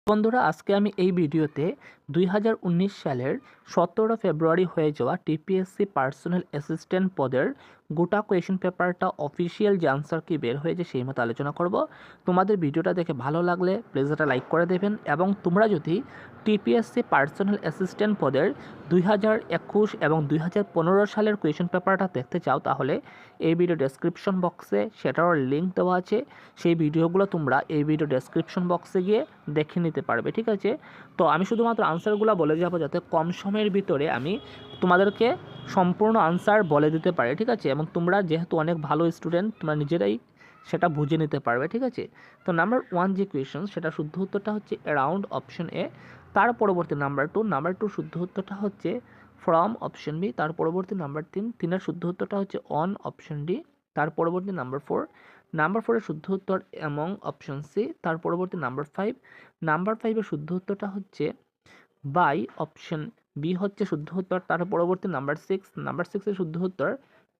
বন্ধুরা, আজকে আমি এই ভিডিওতে 2019 সালের 17 ফেব্রুয়ারি হয়ে যাওয়া টিপিএসসি পার্সোনাল অ্যাসিস্ট্যান্ট পদের গোটা কোয়েশ্চেন পেপারটা অফিসিয়াল যে আনসার কি বের হয়েছে সেই মতো আলোচনা করব। তোমাদের ভিডিওটা দেখে ভালো লাগলে প্লিজ এটা লাইক করে দেবেন, এবং তোমরা যদি টিপিএসসি পার্সোনাল অ্যাসিস্ট্যান্ট পদের 2021 এবং 2015 সালের কোয়েশ্চেন পেপারটা দেখতে চাও তাহলে এই ভিডিও ডেসক্রিপশন বক্সে সেটারও লিঙ্ক দেওয়া আছে। সেই ভিডিওগুলো তোমরা এই ভিডিও ডেসক্রিপশন বক্সে গিয়ে দেখে নিতে পারবে, ঠিক আছে। তো আমি শুধুমাত্র আনসারগুলো বলে যাবো যাতে কম সময়ের ভিতরে আমি তোমাদেরকে সম্পূর্ণ আনসার বলে দিতে পারি, ঠিক আছে। এবং তোমরা যেহেতু অনেক ভালো স্টুডেন্ট, তোমরা নিজেরাই সেটা বুঝে নিতে পারবে, ঠিক আছে। তো নাম্বার 1 যে কোয়েশ্চন, সেটা শুদ্ধ উত্তরটা হচ্ছে অ্যারাউন্ড অপশন এ। তার পরবর্তী নাম্বার টু শুদ্ধ উত্তরটা হচ্ছে ফ্রম অপশন বি। তার পরবর্তী নাম্বার 3, তিনের শুদ্ধ উত্তরটা হচ্ছে অন অপশন ডি। তার পরবর্তী নাম্বার 4 এর শুদ্ধ উত্তর অ্যামং অপশন সি। তার পরবর্তী নাম্বার 5 এর শুদ্ধ উত্তরটা হচ্ছে বাই অপশন বি হচ্ছে শুদ্ধ উত্তর। তার পরবর্তী নাম্বার 6 এর শুদ্ধ উত্তর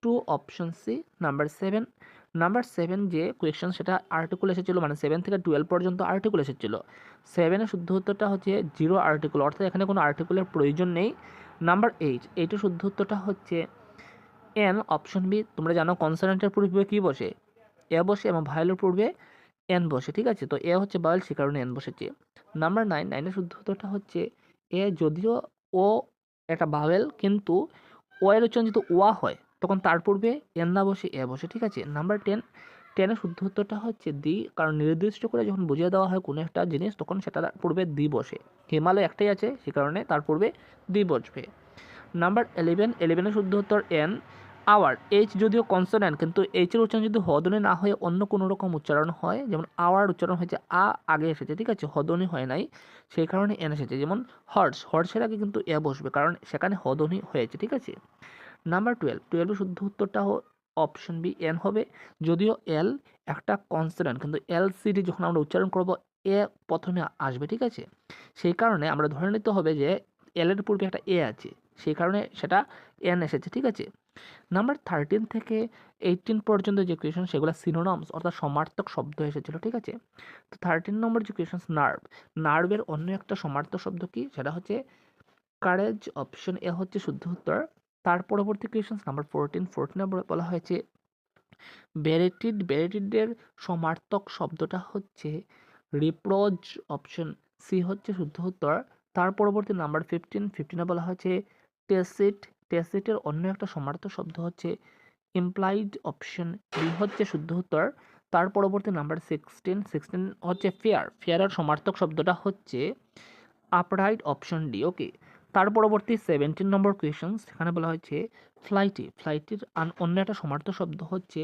টু অপশন সি। নাম্বার 7 যে কোয়েশ্চেন, সেটা আর্টিকেল এসেছিল, মানে 7 থেকে 12 পর্যন্ত আর্টিকেল এসেছিল। 7 এর শুদ্ধ উত্তরটা হচ্ছে জিরো আর্টিকেল, অর্থাৎ এখানে কোনো আর্টিকেলের প্রয়োজন নেই। নাম্বার 8 এর শুদ্ধ উত্তরটা হচ্ছে এন অপশন বি। তোমরা জানো কনসোনেন্টের পূর্বে কি বসে? এ বসে, এবং ভায়েলের পূর্বে এন বসে, ঠিক আছে। তো এ হচ্ছে ভায়েল, সে কারণে এন বসেছে। নাম্বার 9 এর শুদ্ধ উত্তরটা হচ্ছে এ যদিও ও একটা ভাওয়েল, কিন্তু ও এর উচ্চারণ যদি ওয়া হয় তখন তার পূর্বে এন না বসে এ বসে, ঠিক আছে। নাম্বার 10 এর শুদ্ধ উত্তরটা হচ্ছে দি, কারণ নির্দিষ্ট করে যখন বুঝিয়ে দেওয়া হয় কোনো একটা জিনিস তখন সেটার পূর্বে দি বসে। হিমালয় একটাই আছে, সে কারণে তার পূর্বে দি বসবে। নাম্বার 11 এর শুদ্ধ উত্তর এন। আওয়ার, এইচ যদিও কনসোন্যান্ট, কিন্তু এইচের উচ্চারণ যদি হদনে না হয়ে অন্য কোনো রকম উচ্চারণ হয়, যেমন আওয়ার উচ্চারণ হয়েছে আ আগে এসেছে, ঠিক আছে, হদনি হয় নাই, সেই কারণে এন এসেছে। যেমন হর্সের আগে কিন্তু এ বসবে, কারণ সেখানে হদনি হয়েছে, ঠিক আছে। নাম্বার 12 শুদ্ধ উত্তরটা অপশন বি এন হবে, যদিও এল একটা কনসোন্যান্ট, কিন্তু এল সিডি যখন আমরা উচ্চারণ করব এ প্রথমে আসবে, ঠিক আছে। সেই কারণে আমরা ধরে নিতে হবে যে এল এর পূর্বে একটা এ আছে, সেই কারণে সেটা এন এসেছে, ঠিক আছে। নাম্বার 13 থেকে 18 পর্যন্ত যে কোয়েশন, সেগুলো সিনোনমস অর্থাৎ সমার্থক শব্দ এসেছিল, ঠিক আছে। তো 13 নম্বর যে কোয়েশন, নার্ভের অন্য একটা সমার্থক শব্দ কি, সেটা হচ্ছে কারেজ। অপশন এ হচ্ছে শুদ্ধ উত্তর। তার পরবর্তী কোয়েশন নাম্বার 14 বলা হয়েছে ব্যারেটিডের সমার্থক শব্দটা হচ্ছে রিপ্রোজ। অপশন সি হচ্ছে শুদ্ধ উত্তর। তার পরবর্তী নাম্বার 15 বলা হয়েছে টেসিটের অন্য একটা সমার্থক শব্দ হচ্ছে ইমপ্লাইড। অপশন বি হচ্ছে শুদ্ধ উত্তর। তার পরবর্তী নাম্বার 16 হচ্ছে ফেয়ারের সমার্থক শব্দটা হচ্ছে আপরাইট। অপশন ডি, ওকে। তার পরবর্তী 17 নম্বর কোয়েশন, সেখানে বলা হয়েছে ফ্লাইটির অন্য একটা সমার্থক শব্দ হচ্ছে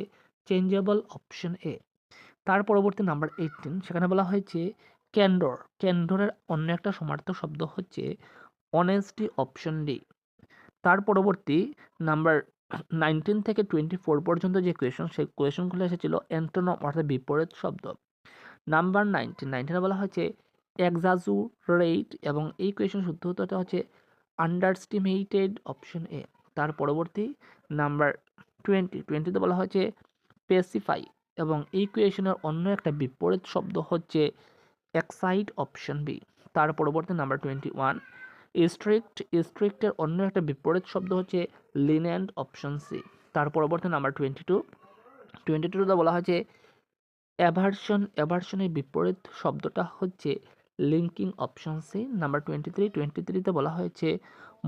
চেঞ্জেবল। Option A. তার পরবর্তী নাম্বার 18, সেখানে বলা হয়েছে ক্যান্ডরের অন্য একটা সমার্থক শব্দ হচ্ছে অনেস্টি। Option D. তার পরবর্তী নাম্বার 19 থেকে 24 পর্যন্ত যে কোয়েশন, সেই কোয়েশনগুলো এসেছিল অ্যান্টোনম অর্থাৎ বিপরীত শব্দ। নাম্বার 19 বলা হয়েছে এক্সাজুরেট, এবং এই কোয়েশন শুদ্ধ উত্তরটা হচ্ছে আন্ডারস্টিমেটেড। Option A. তার পরবর্তী নাম্বার 20তে বলা হয়েছে স্পেসিফাই, এবং এই কোয়েশনের অন্য একটা বিপরীত শব্দ হচ্ছে এক্সাইট। Option B. তার পরবর্তী নাম্বার 21 স্ট্রিক্টের অন্য একটা বিপরীত শব্দ হচ্ছে লিনেন্ট। Option C. তার পরবর্তী নাম্বার 22তে বলা হয়েছে অ্যাভারশনের বিপরীত শব্দটা হচ্ছে লিঙ্কিং। Option C. নাম্বার 23তে বলা হয়েছে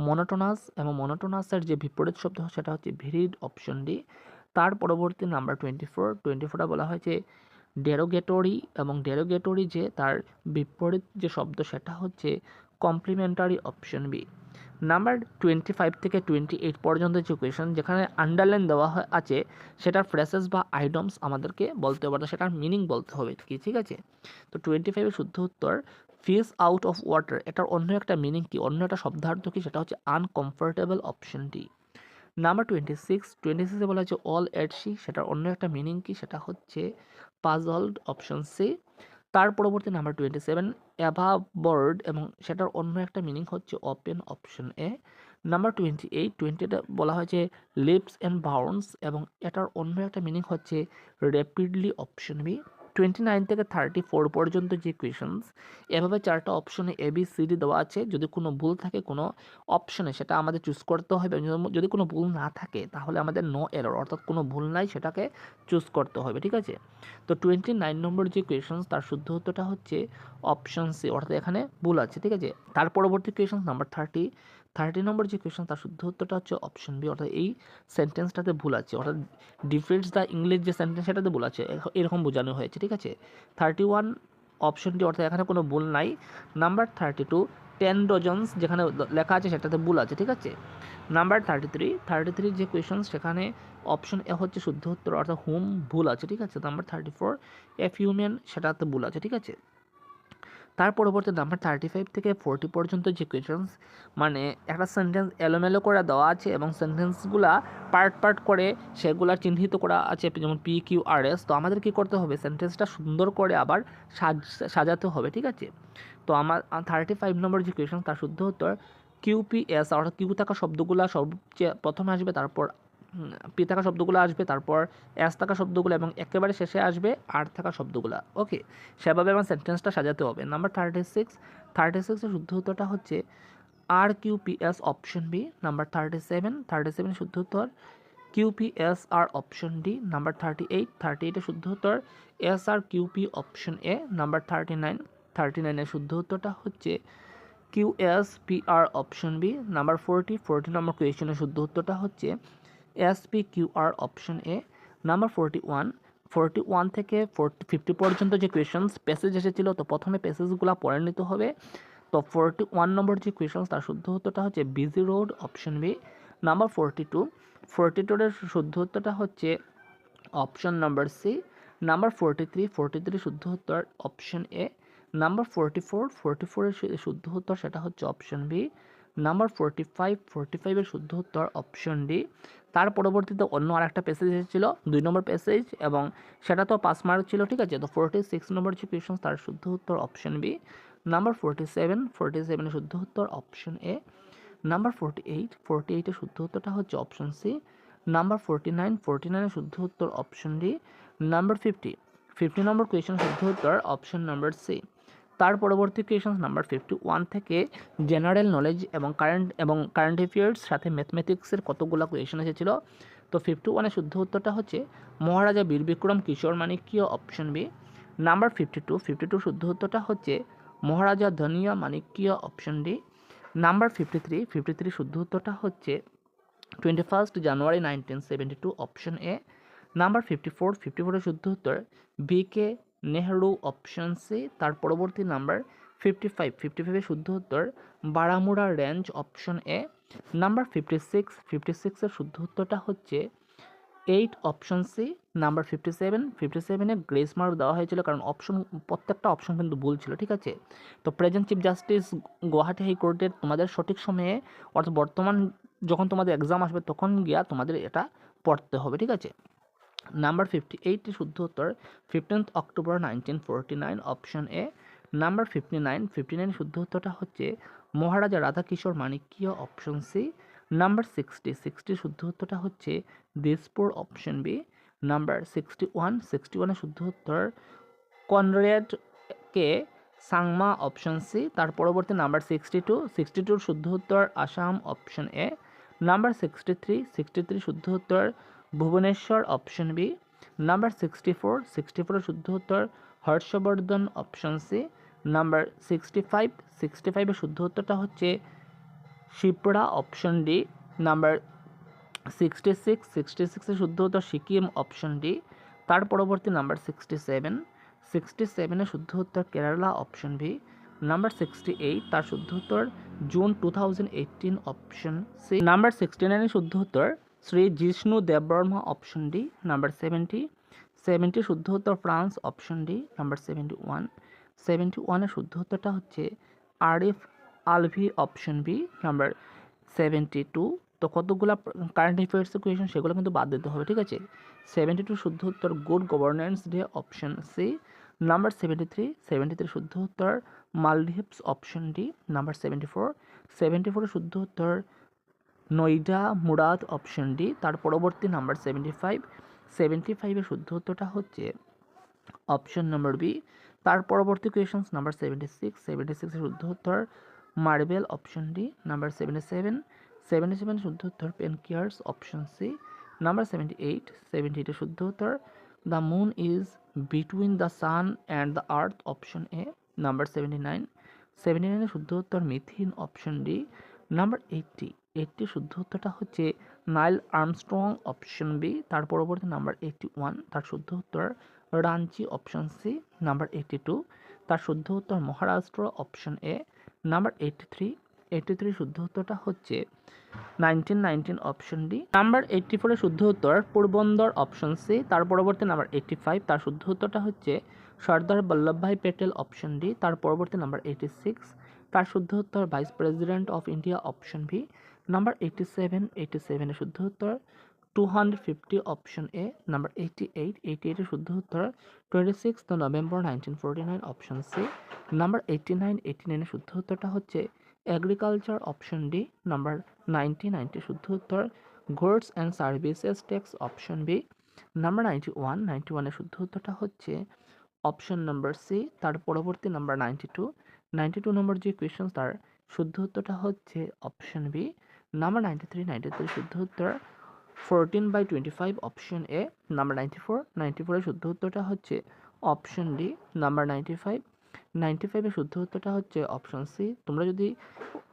মনোটোনাস, এবং মনোটোনাসের যে বিপরীত শব্দ সেটা হচ্ছে ভেরিড। Option D. তার পরবর্তী নাম্বার 24টা বলা হয়েছে ডেরোগেটরি, এবং ডেরোগেটরি যে তার বিপরীত যে শব্দ সেটা হচ্ছে কমপ্লিমেন্টারি। Option B. নাম্বার 25 থেকে 28 পর্যন্ত যে কোয়েশন, যেখানে আন্ডারলাইন দেওয়া আছে, সেটার ফ্রেসেস বা আইডমস আমাদেরকে বলতে হবে, সেটার মিনিং বলতে হবে কি, ঠিক আছে। তো 25 শুদ্ধ উত্তর ফিশ আউট অফ ওয়াটার, এটার অন্য একটা মিনিং কি, অন্য একটা শব্দার্থ কি, সেটা হচ্ছে আনকমফোর্টেবল। Option D. নাম্বার 26 বলা হচ্ছে অল এট সি, সেটার অন্য একটা মিনিং কি, সেটা হচ্ছে পাজলড। Option C. তার পরবর্তী নাম্বার 27 অ্যাভাবর্ড, এবং সেটার অন্য একটা মিনিং হচ্ছে ওপেন। Option A. নাম্বার 20টা বলা হয়েছে লিপস অ্যান্ড বাউন্স, এবং এটার অন্য একটা মিনিং হচ্ছে র্যাপিডলি। Option B. 29 থেকে 34 পর্যন্ত যে কোয়েশনস, এভাবে 4টা অপশনে ABCD দেওয়া আছে। যদি কোনো ভুল থাকে কোনো অপশনে, সেটা আমাদের চুজ করতে হবে। যদি কোনো ভুল না থাকে তাহলে আমাদের নো এরর, অর্থাৎ কোনো ভুল নাই, সেটাকে চুজ করতে হবে, ঠিক আছে। তো 29 নম্বর যে কোয়েশনস, তার শুদ্ধ উত্তরটা হচ্ছে অপশন সি, অর্থাৎ এখানে ভুল আছে, ঠিক আছে। তার পরবর্তী কোয়েশন নাম্বার 30 নম্বর যে কোয়েশন, তার শুদ্ধ উত্তরটা হচ্ছে অপশন বি, অর্থাৎ এই সেন্টেন্সটাতে ভুল আছে, অর্থাৎ ডিফেন্স দ্য ইংলিশ যে সেন্টেন্স, সেটাতে ভুল আছে, এরকম বোঝানো হয়েছে, ঠিক আছে। 31 অপশনটি, অর্থাৎ এখানে কোনো ভুল নাই। নাম্বার 32 10 ডজনস যেখানে লেখা আছে সেটাতে ভুল আছে, ঠিক আছে। নাম্বার 33 যে কোয়েশন, সেখানে অপশন এ হচ্ছে শুদ্ধ উত্তর, অর্থাৎ হুম ভুল আছে, ঠিক আছে। নাম্বার 34 এ হিউম্যান, সেটাতে ভুল আছে, ঠিক আছে। তার পরবর্তী নাম্বার 35 থেকে 40 পর্যন্ত যে কোয়েশনস, মানে একটা সেন্টেন্স এলোমেলো করে দেওয়া আছে এবং সেন্টেন্সগুলা পার্ট করে সেগুলা চিহ্নিত করা আছে, যেমন PQRS। তো আমাদের কি করতে হবে, সেন্টেন্সটা সুন্দর করে আবার সাজাতে হবে, ঠিক আছে। তো আমার 35 নম্বর যে কোয়েশন, তার শুদ্ধ উত্তর QPS, অর্থাৎ কিউ থাকা শব্দগুলা সবচেয়ে প্রথমে আসবে, তারপর পি থাকা শব্দগুলো আসবে, তারপর এস থাকা শব্দগুলো, এবং একেবারে শেষে আসবে আর থাকা শব্দগুলো। ওকে, সেভাবে আমার সেন্টেন্সটা সাজাতে হবে। নাম্বার 36 শুদ্ধ উত্তরটা হচ্ছে RQPS অপশন বি। নাম্বার 37 শুদ্ধ উত্তর QPSR অপশন ডি। নাম্বার 38 শুদ্ধ উত্তর SRQP অপশন এ। নাম্বার 39 শুদ্ধ উত্তরটা হচ্ছে QSPR অপশন বি। নাম্বার 40 নম্বর কোয়েশনের শুদ্ধ উত্তরটা হচ্ছে SPQR অপশন এ। নাম্বার 41 থেকে 50 পর্যন্ত যে কোয়েশনস প্যাসেজ এসেছিল, তো প্রথমে প্যাসেজগুলো পড়ে নিতে হবে। তো 41 নম্বর যে কোয়েশনস, তার শুদ্ধ উত্তরটা হচ্ছে busy road option B. Number 42 এর শুদ্ধ উত্তরটা হচ্ছে অপশন নাম্বার সি। নাম্বার 43 শুদ্ধ উত্তর অপশন এ। নাম্বার 44 এর শুদ্ধ উত্তর, সেটা হচ্ছে অপশন বি। নাম্বার 45 এর শুদ্ধ উত্তর অপশন ডি। তার পরবর্তীতে অন্য আরেকটা প্যাসেজ এসেছিল, 2 নম্বর প্যাসেজ, এবং সেটা তো 5 মার্ক ছিল, ঠিক আছে। তো 46 নম্বর যে কোয়েশন, তার শুদ্ধ উত্তর অপশন বি। নাম্বার 47 এর শুদ্ধ উত্তর অপশন এ। নাম্বার 48 এর শুদ্ধ উত্তরটা হচ্ছে অপশন সি। নাম্বার 49 এর শুদ্ধ উত্তর অপশন ডি। নাম্বার 50 নম্বর কোয়েশন শুদ্ধ উত্তর অপশন নাম্বার সি। তার পরবর্তী কোয়েশন নাম্বার 51 থেকে জেনারেল নলেজ এবং কারেন্ট অ্যাফেয়ার্স সাথে ম্যাথমেটিক্সের কতগুলো কোয়েশন এসেছিল। তো 51 শুদ্ধ উত্তরটা হচ্ছে মহারাজা বীর বিক্রম কিশোর মাণিক্য অপশন বি। নাম্বার 52 শুদ্ধ উত্তরটা হচ্ছে মহারাজা ধনিয়া মাণিক্য অপশন ডি। নাম্বার 53 শুদ্ধ উত্তরটা হচ্ছে 21 জানুয়ারি 1972 অপশন এ। নাম্বার 54 এর শুদ্ধ উত্তর BK নেহরু অপশন সি। তার পরবর্তী নাম্বার 55 এর শুদ্ধ উত্তর বারামুড়া রেঞ্জ অপশন এ। নাম্বার 56 এর শুদ্ধ উত্তরটা হচ্ছে 8 অপশন সি। নাম্বার 57 এ গ্রেস মার্ক দেওয়া হয়েছিল, কারণ প্রত্যেকটা অপশন কিন্তু ভুল ছিল, ঠিক আছে। তো প্রেজেন্ট চিফ জাস্টিস গুয়াহাটি হাইকোর্টের তোমাদের সঠিক সময়ে, অর্থাৎ বর্তমান যখন তোমাদের এক্সাম আসবে তখন গিয়া তোমাদের এটা পড়তে হবে, ঠিক আছে। নাম্বার 58 শুদ্ধ উত্তর 15 অক্টোবর 1949 অপশন এ। নাম্বার 59 শুদ্ধ উত্তরটা হচ্ছে Maharaja Radhakishore Manikya option C. Number 60 শুদ্ধ উত্তরটা হচ্ছে দিসপুর অপশন বি। নাম্বার 61 এর শুদ্ধ উত্তর কনরেড কে সাংমা অপশন সি। তার পরবর্তী নাম্বার 62 শুদ্ধ উত্তর আসাম অপশন এ। নাম্বার 63 শুদ্ধ উত্তর ভুবনেশ্বর অপশন বি। নাম্বার 64 শুদ্ধ উত্তর হর্ষবর্ধন অপশন সি। নাম্বার 65 এর শুদ্ধ উত্তরটা হচ্ছে শিপ্রা অপশন ডি। নাম্বার 66 এর শুদ্ধ উত্তর সিকিম অপশন ডি। তার পরবর্তী নাম্বার 67 এর শুদ্ধ উত্তর কেরালা অপশন বি। নাম্বার 68, তার শুদ্ধ উত্তর জুন 2018 অপশন সি। নাম্বার 69 এর শুদ্ধ উত্তর Shri Jishnu Debbarma option D. Number 70 শুদ্ধ উত্তর ফ্রান্স অপশন ডি। নাম্বার 71 এর শুদ্ধ উত্তরটা হচ্ছে Arif Alvi option B. Number 72, তো কতগুলো কারেন্ট অ্যাফেয়ার্সের কোয়েশন সেগুলো কিন্তু বাদ দিতে হবে, ঠিক আছে। 72 শুদ্ধ উত্তর good governance day option C. Number 73 শুদ্ধ উত্তর মালদ্বীপস অপশন ডি। নাম্বার 74 শুদ্ধ উত্তর নয়ডা মুরাদ অপশন ডি। তার পরবর্তী নাম্বার 75 এর শুদ্ধ উত্তরটা হচ্ছে অপশন নম্বর বি। তার পরবর্তী কোয়েশনস নাম্বার 76, 76 এর শুদ্ধ উত্তর মার্বেল, অপশন ডি। নাম্বার 77, 77 শুদ্ধ উত্তর পেনকিয়ার্স, অপশন সি। নাম্বার 78, 78 এর শুদ্ধ উত্তর the moon is between the sun and the earth, option A. Number 79, 79 এর শুদ্ধ উত্তর মিথিন, অপশন ডি। নাম্বার 80, 80 শুদ্ধ উত্তরটা হচ্ছে নাইল আর্মস্ট্রং, অপশন বি। তার পরবর্তী নাম্বার 81, তার শুদ্ধ উত্তর রাঞ্চি, অপশন সি। নাম্বার 82, তার শুদ্ধ উত্তর মহারাষ্ট্র, অপশন এ। নাম্বার 83, 83 শুদ্ধ উত্তরটা হচ্ছে 1919, অপশন ডি। নাম্বার 84 এর শুদ্ধ উত্তর পোরবন্দর, অপশন সি। তার পরবর্তী নাম্বার 85, তার শুদ্ধ উত্তরটা হচ্ছে সর্দার বল্লভভাই প্যাটেল, অপশন ডি। তার পরবর্তী নাম্বার 86, তার শুদ্ধ উত্তর vice president of India, option V. Number 87, 87 এর শুদ্ধ উত্তর 250, অপশন এ। নাম্বার 88, 88 এর শুদ্ধ উত্তর 26 নভেম্বর 1949, অপশন সি। নাম্বার 89, 89 এর শুদ্ধ উত্তরটা হচ্ছে এগ্রিকালচার, অপশন ডি। নাম্বার 90, 90 শুদ্ধ উত্তর goods and services tax, option B. Number 91, 91 এর শুদ্ধ উত্তরটা হচ্ছে অপশন নাম্বার সি। তার পরবর্তী নাম্বার 92, 92 নম্বর যে কোয়েশ্চন তার শুদ্ধ উত্তরটা হচ্ছে অপশন বি। নাম্বার 93, 93 শুদ্ধ উত্তর 14/25, অপশন এ। নাম্বার 94, 94 এর শুদ্ধ উত্তরটা হচ্ছে অপশন ডি। নাম্বার 95, 95 এর শুদ্ধ উত্তরটা হচ্ছে অপশন সি। তোমরা যদি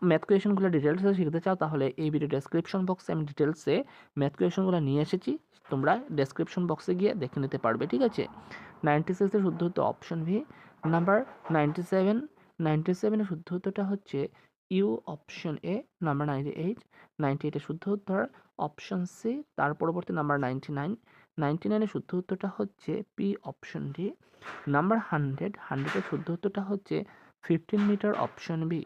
ম্যাথ কোয়েশনগুলো ডিটেলসে শিখতে চাও তাহলে এই ভিডিও ডেসক্রিপশন বক্সে আমি ডিটেলসে ম্যাথ কোয়েশনগুলো নিয়ে এসেছি, তোমরা ডেসক্রিপশন বক্সে গিয়ে দেখে নিতে পারবে, ঠিক আছে। 96 এর শুদ্ধ উত্তর অপশন ভি। নাম্বার 97, 97 এর শুদ্ধ উত্তরটা হচ্ছে ইউ, অপশন এ। নাম্বার 98, 98 এর শুদ্ধ উত্তর অপশন সি। তার পরবর্তী নাম্বার 99, 99 এর শুদ্ধ উত্তরটা হচ্ছে পি, অপশন ডি। নাম্বার 100, 100 এর শুদ্ধ উত্তরটা হচ্ছে 15 মিটার, অপশন বি।